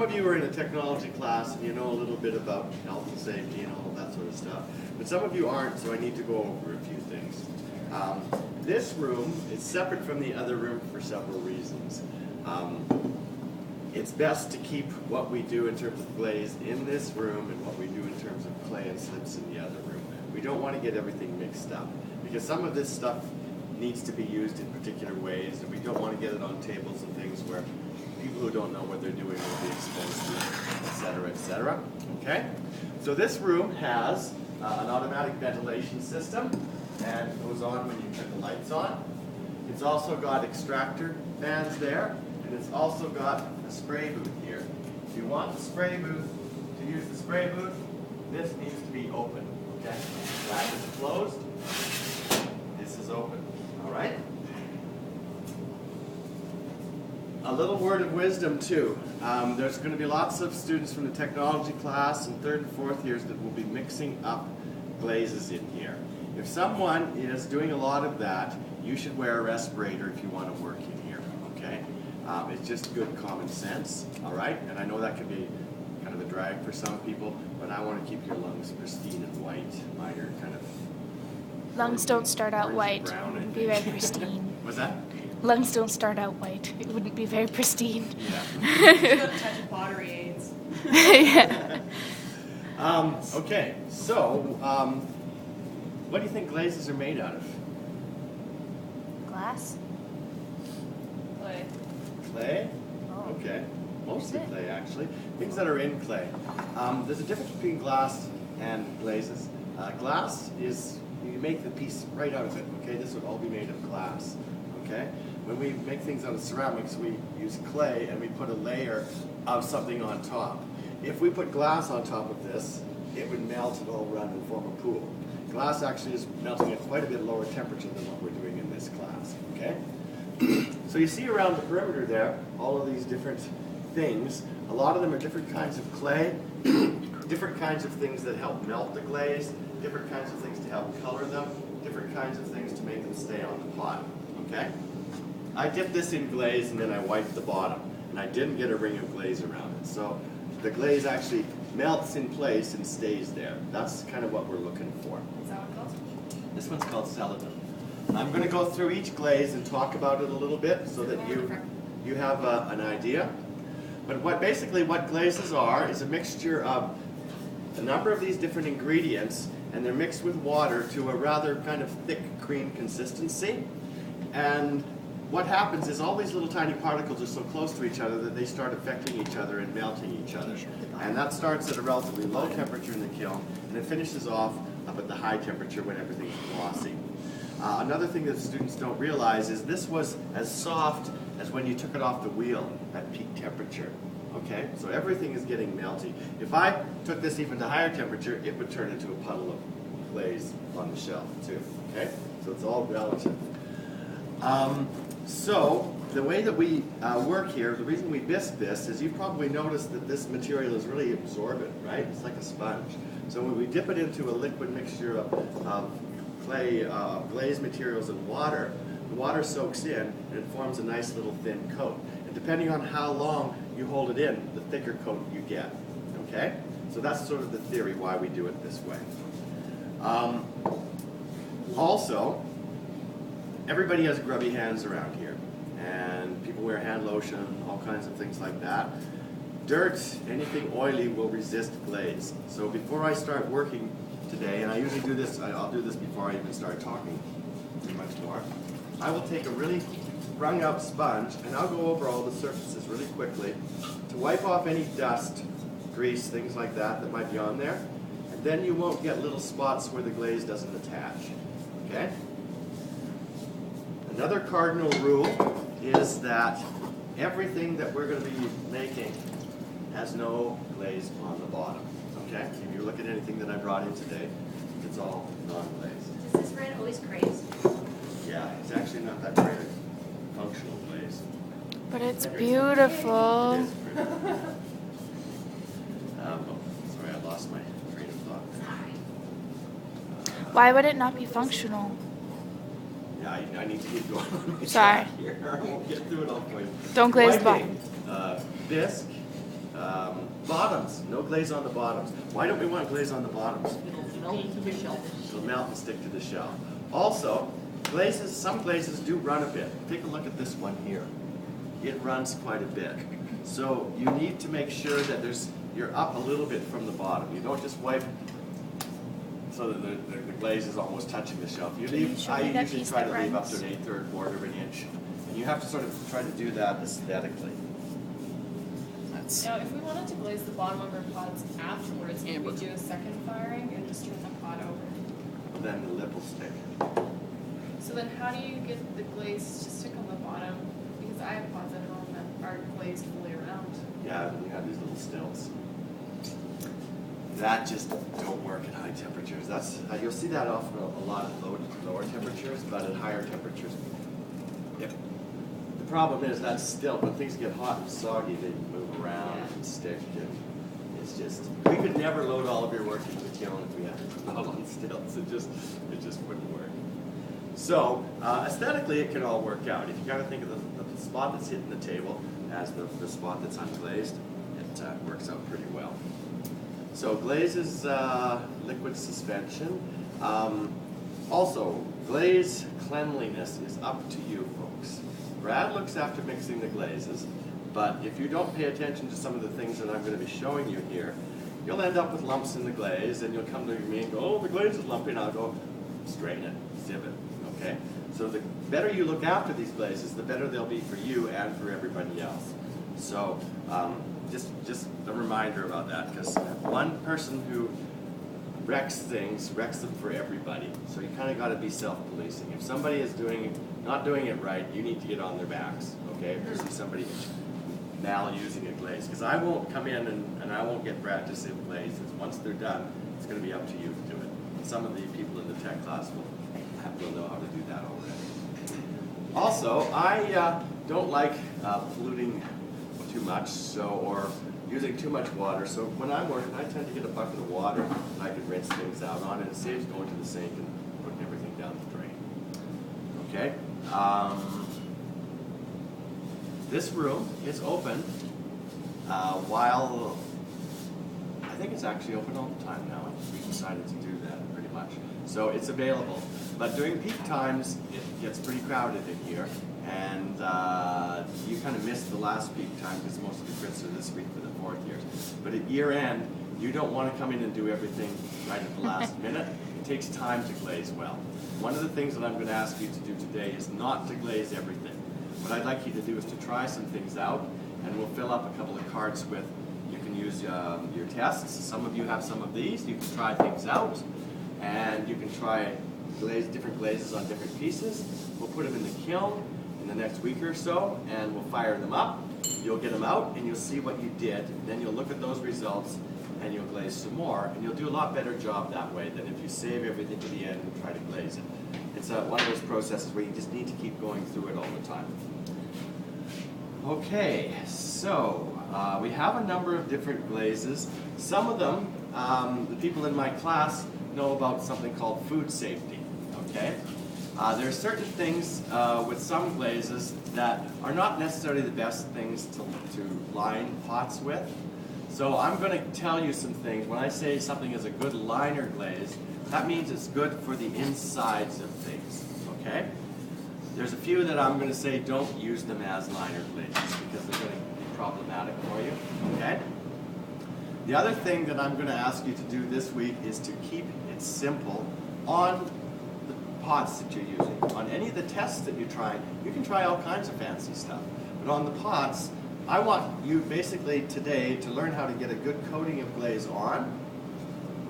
of you are in a technology class and you know a little bit about health and safety and all that sort of stuff. But some of you aren't, so I need to go over a few things. This room is separate from the other room for several reasons. It's best to keep what we do in terms of glaze in this room and what we do in terms of clay and slips in the other room. We don't want to get everything mixed up because some of this stuff needs to be used in particular ways, and we don't want to get it on tables and things where people who don't know what they're doing will be exposed to it, etc., etc. Okay? So this room has an automatic ventilation system, and it goes on when you turn the lights on. It's also got extractor fans there, and it's also got a spray booth here. If you want the spray booth, to use the spray booth, this needs to be open. Okay? That is closed. This is open. All right? A little word of wisdom too. There's going to be lots of students from the technology class in 3rd and 4th years that will be mixing up glazes in here. If someone is doing a lot of that, you should wear a respirator if you want to work in here, okay? It's just good common sense, all right? And I know that can be kind of a drag for some people, but I want to keep your lungs pristine and white. Mine are kind of... Lungs don't start out white. Brown, It wouldn't be very pristine. What's that? Lungs don't start out white. It wouldn't be very pristine. Yeah. Just got a touch of pottery aids. Yeah. Okay, so what do you think glazes are made out of? Glass? Clay. Clay? Oh. Okay, mostly Is it? clay actually. Things that are in clay. There's a difference between glass and glazes. Glass is, you make the piece right out of it, okay? This would all be made of glass, okay? When we make things out of ceramics, we use clay and we put a layer of something on top. If we put glass on top of this, it would melt and all run and form a pool. Glass actually is melting at quite a bit lower temperature than what we're doing in this class, okay? So you see around the perimeter there, all of these different things. A lot of them are different kinds of clay, different kinds of things that help melt the glaze, different kinds of things to help color them, different kinds of things to make them stay on the pot, okay? I dipped this in glaze and then I wiped the bottom, and I didn't get a ring of glaze around it. So the glaze actually melts in place and stays there. That's kind of what we're looking for. Is that what it calls? This one's called celadon. I'm going to go through each glaze and talk about it a little bit so that you have an idea. But basically what glazes are is a mixture of a number of these different ingredients, and they're mixed with water to a rather kind of thick cream consistency. And what happens is all these little tiny particles are so close to each other that they start affecting each other and melting each other. And that starts at a relatively low temperature in the kiln, and it finishes off up at the high temperature when everything's glossy. Another thing that students don't realize is this was as soft as when you took it off the wheel at peak temperature. Okay, so everything is getting melty. If I took this even to higher temperature, it would turn into a puddle of glaze on the shelf too. Okay, so it's all relative. So the way that we work here, the reason we bisque this is you've probably noticed that this material is really absorbent, right? It's like a sponge. So when we dip it into a liquid mixture of clay, glaze materials and water, the water soaks in and it forms a nice little thin coat. And depending on how long you hold it in, the thicker coat you get. Okay? So that's sort of the theory why we do it this way. Also, everybody has grubby hands around here, and people wear hand lotion, all kinds of things like that. Dirt, anything oily will resist glaze. So before I start working today, and I usually do this, I'll do this before I even start talking much more, I will take a really wrung out sponge and I'll go over all the surfaces really quickly to wipe off any dust, grease, things like that that might be on there, and then you won't get little spots where the glaze doesn't attach. Okay? Another cardinal rule is that everything that we're going to be making has no glaze on the bottom. Okay? If you look at anything that I brought in today, it's all non-glazed. Does this red always craze? Yeah, it's actually not that great a functional glaze. But it's beautiful. It is pretty. Sorry, I lost my train of thought. Why would it not be functional? Yeah, I need to keep going on my Sorry. track here. I won't get through it all for you. Don't glaze the Wiping, bottom. bisque, Bottoms, no glaze on the bottoms. Why don't we want glaze on the bottoms? It'll melt to the shell. It'll melt and stick to the shell. Also, glazes, some glazes do run a bit. Take a look at this one here. It runs quite a bit. So you need to make sure that you're up a little bit from the bottom. You don't just wipe so that the glaze is almost touching the shelf. You leave, I usually try to leave up to an 1/8 or 1/4 of an inch. And you have to sort of try to do that aesthetically. Now, if we wanted to glaze the bottom of our pots afterwards, could Amber. we do a second firing and just turn the pot over? Then the lip will stick. So then how do you get the glaze to stick on the bottom? Because I have pots at home that are glazed fully around. Yeah, and you have these little stilts. That just don't work at high temperatures. That's you'll see that often a lot at lower temperatures, but at higher temperatures, yep. The problem is that stilt, when things get hot and soggy, they move around and stick, and it's just, we could never load all of your work into the kiln if we had to put it on stilts. It just wouldn't work. So, aesthetically, it can all work out. If you kind of think of the spot that's hitting the table as the spot that's unglazed, it works out pretty well. So, glazes, liquid suspension. Also, glaze cleanliness is up to you, folks. Brad looks after mixing the glazes, but if you don't pay attention to some of the things that I'm going to be showing you here, you'll end up with lumps in the glaze, and you'll come to me and go, oh, the glaze is lumpy, and I'll go, strain it, sieve it, okay? So the better you look after these glazes, the better they'll be for you and for everybody else. So just a reminder about that, because one person who wrecks things, wrecks them for everybody. So you kind of got to be self-policing. If somebody is not doing it right, you need to get on their backs, okay? If you see somebody malusing a glaze. Because I won't come in and I won't get Brad to sieve glazes. Once they're done, it's going to be up to you to do it. And some of the people in the tech class will know how to do that already. Also, I don't like polluting too much, or using too much water. So when I'm working, I tend to get a bucket of water and I can rinse things out on it. It saves going to the sink and putting everything down the drain. Okay. This room is open while, I think it's actually open all the time now. We decided to do that pretty much. So it's available. But during peak times, it gets pretty crowded in here. And you kind of missed the last peak time because most of the crits are this week for the 4th years. But at year end, you don't want to come in and do everything right at the last minute. It takes time to glaze well. One of the things that I'm going to ask you to do today is not to glaze everything. What I'd like you to do is to try some things out, and we'll fill up a couple of cards with, you can use your tests. Some of you have some of these. You can try things out, and you can try different glazes on different pieces. We'll put them in the kiln in the next week or so, and we'll fire them up. You'll get them out, and you'll see what you did. Then you'll look at those results, and you'll glaze some more, and you'll do a lot better job that way than if you save everything to the end and try to glaze it. It's one of those processes where you just need to keep going through it all the time. Okay, so we have a number of different glazes. Some of them, the people in my class know about something called food safety, okay? There are certain things with some glazes that are not necessarily the best things to line pots with. So I'm going to tell you some things. When I say something is a good liner glaze, that means it's good for the insides of things, okay? There's a few that I'm going to say don't use them as liner glazes because they're going to be problematic for you, okay? The other thing that I'm going to ask you to do this week is to keep it simple on the pots that you're using. On any of the tests that you're trying, you can try all kinds of fancy stuff. But on the pots, I want you basically today to learn how to get a good coating of glaze on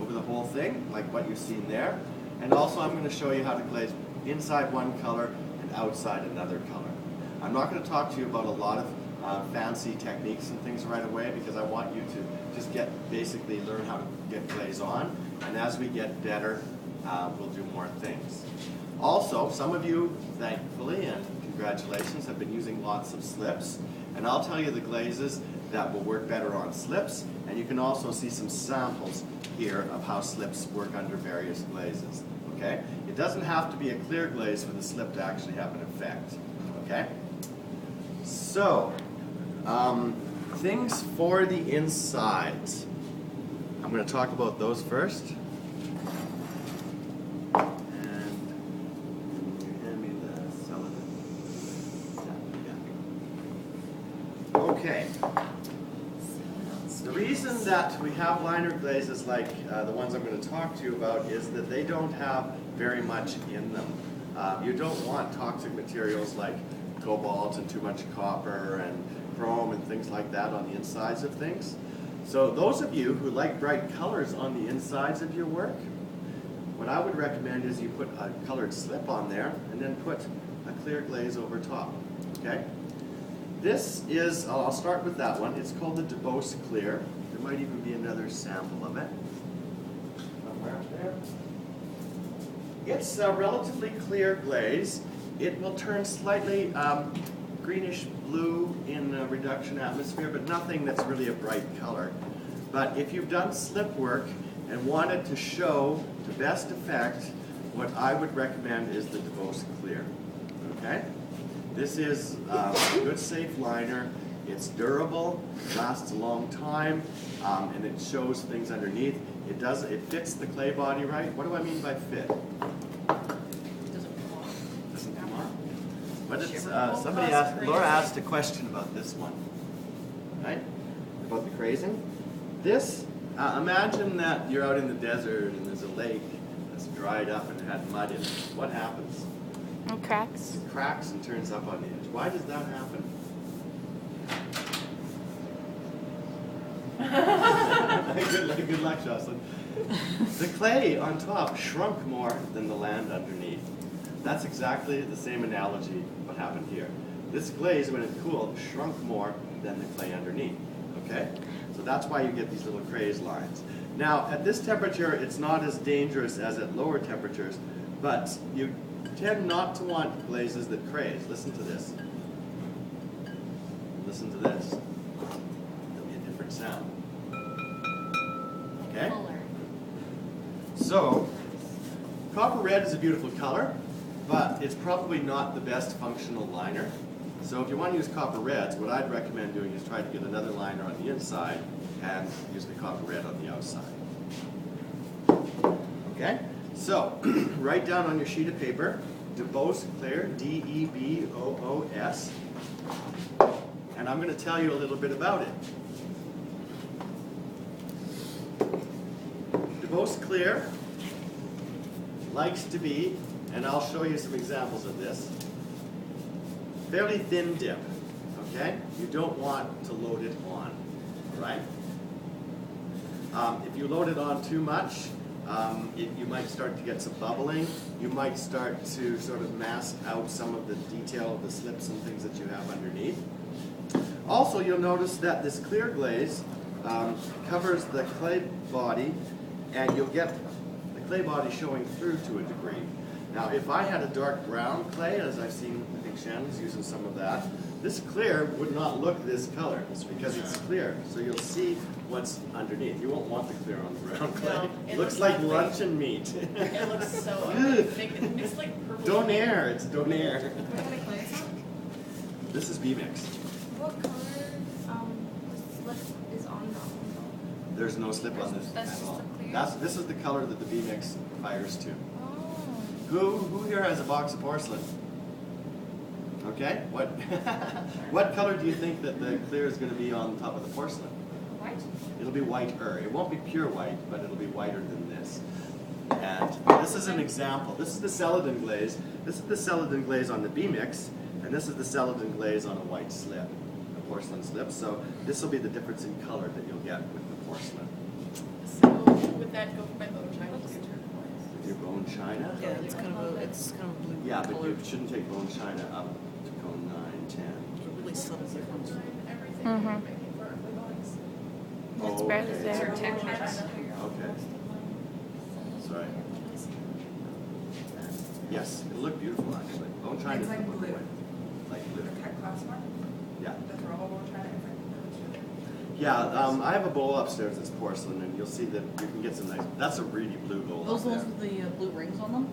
over the whole thing, like what you've seen there. And also I'm going to show you how to glaze inside one color and outside another color. I'm not going to talk to you about a lot of fancy techniques and things right away because I want you to just basically learn how to get glaze on. And as we get better, we'll do more things. Also, some of you, thankfully, and congratulations, have been using lots of slips. And I'll tell you the glazes that will work better on slips. And you can also see some samples here of how slips work under various glazes. Okay? It doesn't have to be a clear glaze for the slip to actually have an effect. Okay? So, things for the insides. I'm going to talk about those first. And you hand me the cellophane. Yeah. Okay. The reason that we have liner glazes like the ones I'm going to talk to you about is that they don't have very much in them. You don't want toxic materials like cobalt and too much copper and chrome and things like that on the insides of things. So those of you who like bright colors on the insides of your work, what I would recommend is you put a colored slip on there and then put a clear glaze over top, okay? This is, I'll start with that one. It's called the DeBose Clear. There might even be another sample of it. Somewhere up there. It's a relatively clear glaze. It will turn slightly greenish blue in a reduction atmosphere, but nothing that's really a bright color. But if you've done slip work and wanted to show to best effect, what I would recommend is the DeBose Clear, okay? This is a good safe liner. It's durable, lasts a long time, and it shows things underneath. It fits the clay body right. What do I mean by fit? Doesn't come on. What did somebody asked? Laura asked a question about this one, right? About the crazing. This. Imagine that you're out in the desert and there's a lake that's dried up and had mud in it. What happens? And cracks. It cracks and turns up on the edge. Why does that happen? Good luck, Jocelyn. The clay on top shrunk more than the land underneath. That's exactly the same analogy what happened here. This glaze, when it cooled, shrunk more than the clay underneath. Okay? So that's why you get these little craze lines. Now, at this temperature, it's not as dangerous as at lower temperatures, but you tend not to want glazes that craze. Listen to this. Listen to this. There'll be a different sound. Okay? So, copper red is a beautiful color, but it's probably not the best functional liner. So if you want to use copper reds, what I'd recommend doing is try to get another liner on the inside and use the copper red on the outside. Okay? So, write down on your sheet of paper, DeBose Clear, D-E-B-O-O-S, and I'm going to tell you a little bit about it. DeBose Clear likes to be, and I'll show you some examples of this, fairly thin dip, okay? You don't want to load it on, right? If you load it on too much, you might start to get some bubbling. You might start to sort of mask out some of the detail of the slips and things that you have underneath. Also, you'll notice that this clear glaze covers the clay body, and you'll get the clay body showing through to a degree. Now, if I had a dark brown clay, as I've seen, I think Shannon's using some of that, this clear would not look this color. It's because it's clear, so you'll see what's underneath. You won't want the clear on the brown clay. No, it looks like luncheon meat. It looks so ugly. It's like purple. Donair, it's Donair. What kind of clay is that? This is B-Mix. What color slip is on that one? There's no slip on this That's at just all. the clear? This is the color that the B-Mix fires to. Oh. Who here has a box of porcelain? Okay, what color do you think that the clear is going to be on top of the porcelain? White? It'll be whiter. It won't be pure white, but it'll be whiter than this. And this is an example. This is the Celadon glaze. This is the Celadon glaze on the B-Mix, and this is the Celadon glaze on a white slip, a porcelain slip. So this will be the difference in color that you'll get with the porcelain. So would that go for my bow china too? With your bone china? Yeah, it's kind of blue. Yeah, but color. you shouldn't take bone china up to cone 9, 10. Really subtle difference. Everything Mhm. we're making for our clay bodies. That's Oh, barely okay. there. Or techniques. Okay. Sorry. Yes, it'll look beautiful actually. Bone china It's like will look blue. like blue. The cut class one? Yeah. The throwable china? Yeah, I have a bowl upstairs that's porcelain, and you'll see that you can get some nice. That's a really blue bowl. Those up ones there. with the blue rings on them?